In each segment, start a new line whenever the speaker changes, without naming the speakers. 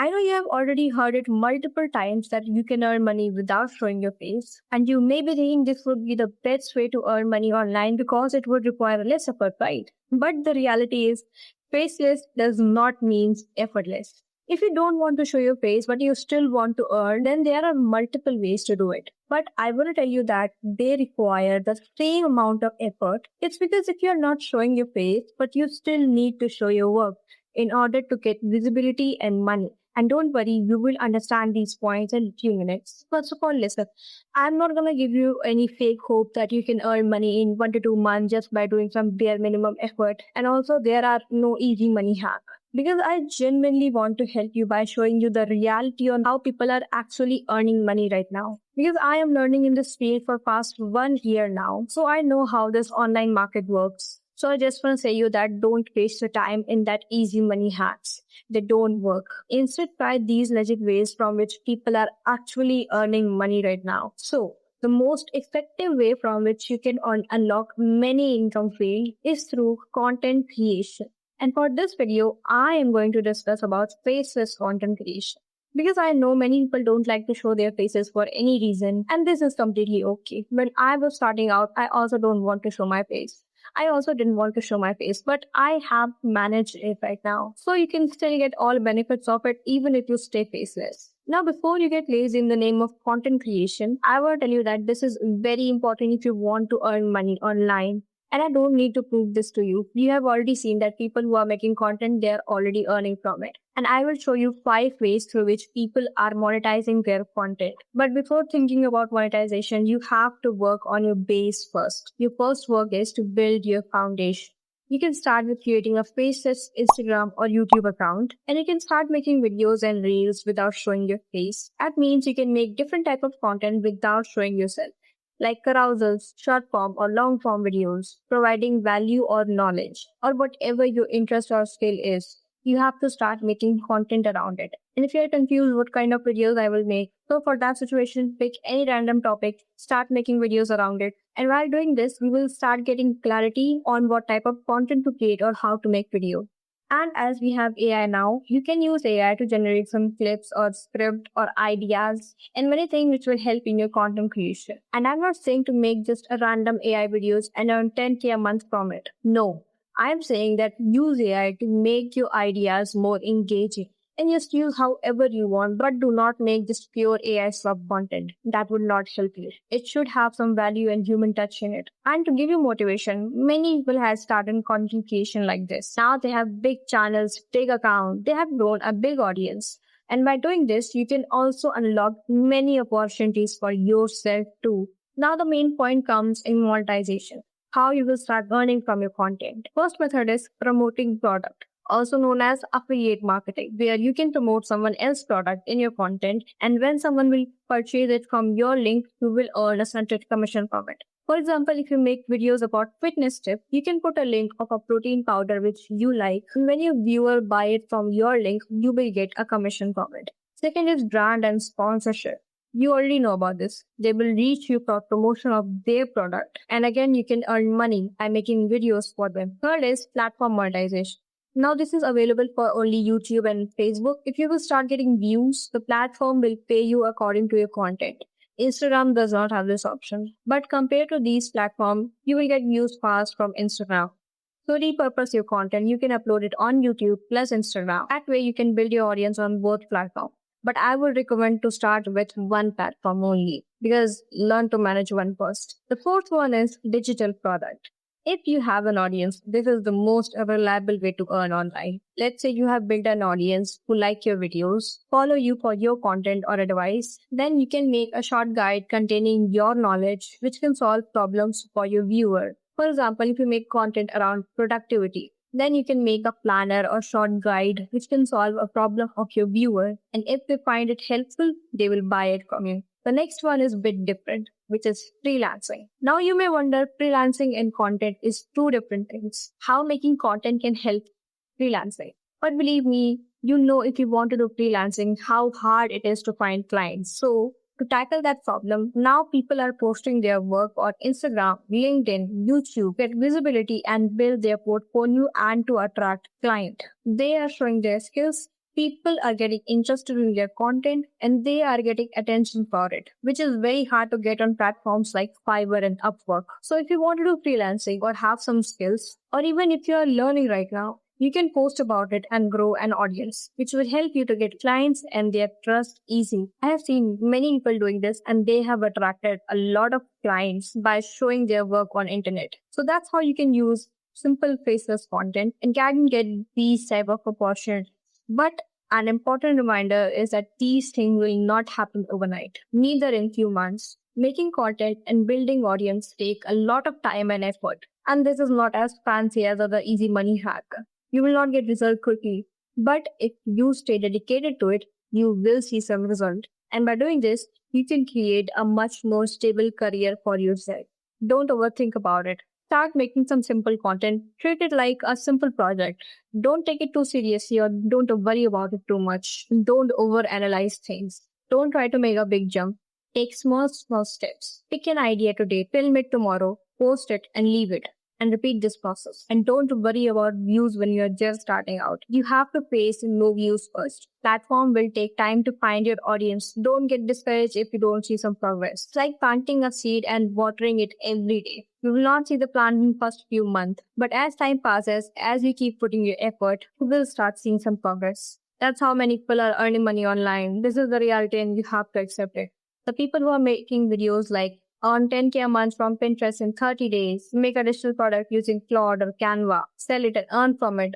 I know you have already heard it multiple times that you can earn money without showing your face, and you may be thinking this would be the best way to earn money online because it would require less effort, right? But the reality is, faceless does not mean effortless. If you don't want to show your face but you still want to earn, then there are multiple ways to do it. But I want to tell you that they require the same amount of effort. It's because if you're not showing your face, but you still need to show your work in order to get visibility and money. And don't worry, you will understand these points in a few minutes. First of all, listen, I'm not going to give you any fake hope that you can earn money in 1 to 2 months just by doing some bare minimum effort. And also, there are no easy money hack. Because I genuinely want to help you by showing you the reality on how people are actually earning money right now. Because I am learning in this field for past 1 year now, so I know how this online market works. So I just want to say you that don't waste your time in that easy money hacks. They don't work. Instead, try these legit ways from which people are actually earning money right now. So the most effective way from which you can unlock many income field is through content creation. And for this video, I am going to discuss about faceless content creation. Because I know many people don't like to show their faces for any reason, and this is completely okay. When I was starting out, I also don't want to show my face. I also didn't want to show my face, but I have managed it right now. So you can still get all benefits of it even if you stay faceless. Now, before you get lazy in the name of content creation, I want to tell you that this is very important if you want to earn money online. And I don't need to prove this to you. You have already seen that people who are making content, they are already earning from it. And I will show you 5 ways through which people are monetizing their content. But before thinking about monetization, you have to work on your base first. Your first work is to build your foundation. You can start with creating a faceless Instagram or YouTube account, and you can start making videos and reels without showing your face. That means you can make different type of content without showing yourself, like carousels, short form or long form videos, providing value or knowledge, or whatever your interest or skill is. You have to start making content around it. And if you're confused what kind of videos I will make, so for that situation, pick any random topic, start making videos around it. And while doing this, we will start getting clarity on what type of content to create or how to make video. And as we have AI now, you can use AI to generate some clips or script or ideas and many things which will help in your content creation. And I'm not saying to make just a random AI videos and earn 10K a month from it. No, I'm saying that use AI to make your ideas more engaging. And just use however you want, but do not make just pure AI sub content. That would not help you. It should have some value and human touch in it. And to give you motivation, many people have started content creation like this. Now they have big channels, big account. They have grown a big audience. And by doing this, you can also unlock many opportunities for yourself too. Now the main point comes in monetization. How you will start earning from your content. First method is promoting product, also known as affiliate marketing, where you can promote someone else's product in your content, and when someone will purchase it from your link, you will earn a certain commission from it. For example, if you make videos about fitness tips, you can put a link of a protein powder which you like, and when your viewer buy it from your link, you will get a commission from it. Second is brand and sponsorship. You already know about this. They will reach you for promotion of their product. And again, you can earn money by making videos for them. Third is platform monetization. Now this is available for only YouTube and Facebook. If you will start getting views, the platform will pay you according to your content. Instagram does not have this option. But compared to these platforms, you will get views fast from Instagram. So repurpose your content. You can upload it on YouTube plus Instagram. That way you can build your audience on both platforms. But I would recommend to start with one platform only because learn to manage one first. The fourth one is digital product. If you have an audience, this is the most reliable way to earn online. Let's say you have built an audience who like your videos, follow you for your content or advice, then you can make a short guide containing your knowledge which can solve problems for your viewer. For example, if you make content around productivity, then you can make a planner or short guide which can solve a problem of your viewer. And if they find it helpful, they will buy it from you. The next one is a bit different, which is freelancing. Now you may wonder, freelancing and content is two different things. How making content can help freelancing. But believe me, you know if you want to do freelancing, how hard it is to find clients. So to tackle that problem, now people are posting their work on Instagram, LinkedIn, YouTube, get visibility and build their portfolio and to attract client. They are showing their skills People are getting interested in their content and they are getting attention for it, which is very hard to get on platforms like Fiverr and Upwork. So if you want to do freelancing or have some skills, or even if you are learning right now, you can post about it and grow an audience, which will help you to get clients and their trust easy. I have seen many people doing this and they have attracted a lot of clients by showing their work on internet. So that's how you can use simple faceless content and can get these type of opportunities. But an important reminder is that these things will not happen overnight, neither in few months. Making content and building audience take a lot of time and effort. And this is not as fancy as other easy money hack. You will not get result quickly. But if you stay dedicated to it, you will see some result. And by doing this, you can create a much more stable career for yourself. Don't overthink about it. Start making some simple content. Treat it like a simple project. Don't take it too seriously or don't worry about it too much. Don't overanalyze things. Don't try to make a big jump. Take small steps. Pick an idea today, film it tomorrow, post it and leave it. And repeat this process. And don't worry about views when you're just starting out. You have to face no views first. Platform will take time to find your audience. Don't get discouraged if you don't see some progress. It's like planting a seed and watering it every day. You will not see the plant in first few months, but as time passes, as you keep putting your effort, you will start seeing some progress. That's how many people are earning money online. This is the reality and you have to accept it. The people who are making videos like earn 10K a month from Pinterest in 30 days, make a digital product using Claude or Canva, sell it and earn from it.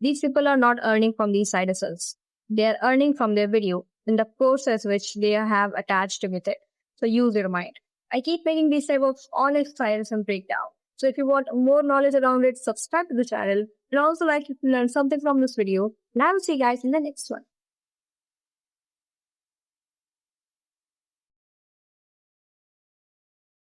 These people are not earning from these side hustles. They are earning from their video and the courses which they have attached with it. So use your mind. I keep making these type of honest trials and breakdown. So if you want more knowledge around it, subscribe to the channel and also like if you learned something from this video. And I will see you guys in the next one.